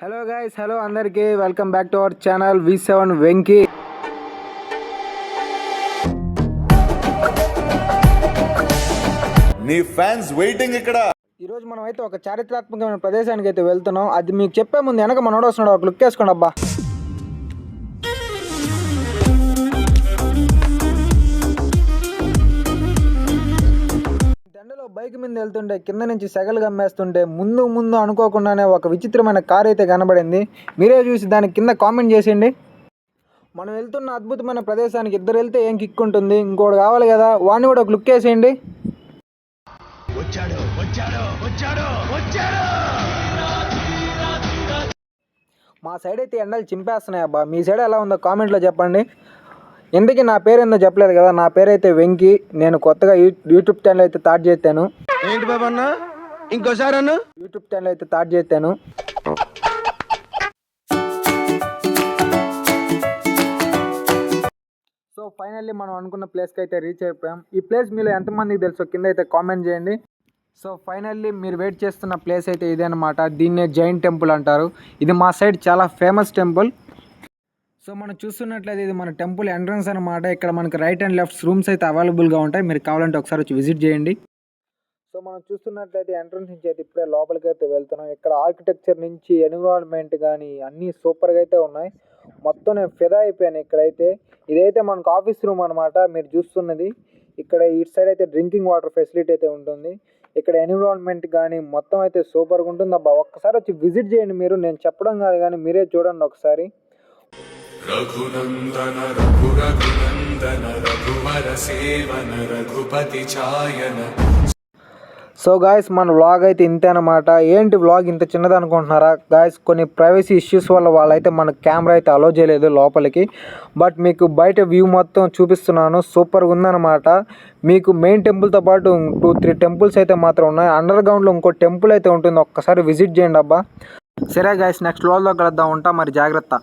Hello guys, hello అందరికీ welcome back to our channel V7 Venky. నీ fans waiting ఇక్కడ. ఈరోజు మనం అయితే ఒక చారిత్రాత్మకమైన ప్రదేశానికి అయితే వెళ్తున్నాం. అది మీకు చెప్పే ముందు వెనక మనోడు వస్తున్నాడు, ఒక లుక్ వేసుకోండి అబ్బా. ఎండలో బైక్ మీద వెళ్తుంటే కింద నుంచి సెగలు గమ్మేస్తుంటే ముందు అనుకోకుండానే ఒక విచిత్రమైన కార్ అయితే కనబడింది. మీరే చూసి దాని కింద కామెంట్ చేసేయండి. మనం వెళ్తున్న అద్భుతమైన ప్రదేశానికి ఇద్దరు వెళ్తే ఏం కిక్ ఉంటుంది, ఇంకోటి కావాలి కదా, వాడిని కూడా ఒక లుక్ వేసేయండి. మా సైడ్ అయితే ఎండలు చింపేస్తున్నాయి అబ్బా. మీ సైడ్ ఎలా ఉందో కామెంట్లో చెప్పండి. ఎందుకు నా పేరు ఏందో చెప్పలేదు కదా, నా పేరు అయితే వెంకీ. నేను కొత్తగా యూట్యూబ్ ఛానల్ అయితే స్టార్ట్ చేశాను. ఏంటి బాబా అన్న, ఇంకోసారి అన్న యూట్యూబ్ ఛానల్ అయితే స్టార్ట్ చేశాను. సో ఫైనల్లీ మనం అనుకున్న ప్లేస్కి అయితే రీచ్ అయిపోయాం. ఈ ప్లేస్ మీలో ఎంతమందికి తెలుసో కింద అయితే కామెంట్ చేయండి. సో ఫైనల్లీ మీరు వెయిట్ చేస్తున్న ప్లేస్ అయితే ఇదే అనమాట. దీన్నే జైన్ టెంపుల్ అంటారు. ఇది మా సైడ్ చాలా ఫేమస్ టెంపుల్. సో మనం చూస్తున్నట్లయితే ఇది మన టెంపుల్ ఎంట్రన్స్ అనమాట. ఇక్కడ మనకి రైట్ అండ్ లెఫ్ట్ రూమ్స్ అయితే అవైలబుల్గా ఉంటాయి. మీరు కావాలంటే ఒకసారి వచ్చి విజిట్ చేయండి. సో మనం చూస్తున్నట్లయితే ఎంట్రన్స్ నుంచి అయితే ఇప్పుడే లోపలికి అయితే వెళ్తున్నాం. ఇక్కడ ఆర్కిటెక్చర్ నుంచి ఎన్విరాన్మెంట్ కానీ అన్నీ సూపర్గా అయితే ఉన్నాయి. మొత్తం నేను ఫిదా అయిపోయాను ఇక్కడైతే. ఇదైతే మనకు ఆఫీస్ రూమ్ అనమాట. మీరు చూస్తున్నది ఇక్కడ ఇటు సైడ్ అయితే డ్రింకింగ్ వాటర్ ఫెసిలిటీ అయితే ఉంటుంది. ఇక్కడ ఎన్విరాన్మెంట్ కానీ మొత్తం అయితే సూపర్గా ఉంటుంది అబ్బా. ఒక్కసారి వచ్చి విజిట్ చేయండి మీరు. నేను చెప్పడం కాదు కానీ మీరే చూడండి ఒకసారి. రఘునందన రఘునందన రఘువర సేవన రఘుపతి ఛాయన. సో గాయస్, మన వ్లాగ్ అయితే ఇంతే అనమాట. ఏంటి వ్లాగ్ ఇంత చిన్నది అనుకుంటున్నారా గాయస్? కొన్ని ప్రైవసీ ఇష్యూస్ వల్ల వాళ్ళైతే మన కెమెరా అయితే అలో చేయలేదు లోపలికి. బట్ మీకు బయట వ్యూ మొత్తం చూపిస్తున్నాను. సూపర్గా ఉందన్నమాట. మీకు మెయిన్ టెంపుల్తో పాటు 2-3 టెంపుల్స్ అయితే మాత్రం ఉన్నాయి. అండర్ గ్రౌండ్లో ఇంకో టెంపుల్ అయితే ఉంటుంది. ఒక్కసారి విజిట్ చేయండి అబ్బా. సరే గాయస్, నెక్స్ట్ వ్లాగ్లో కలుద్దాం. ఉంటా మరి, జాగ్రత్త.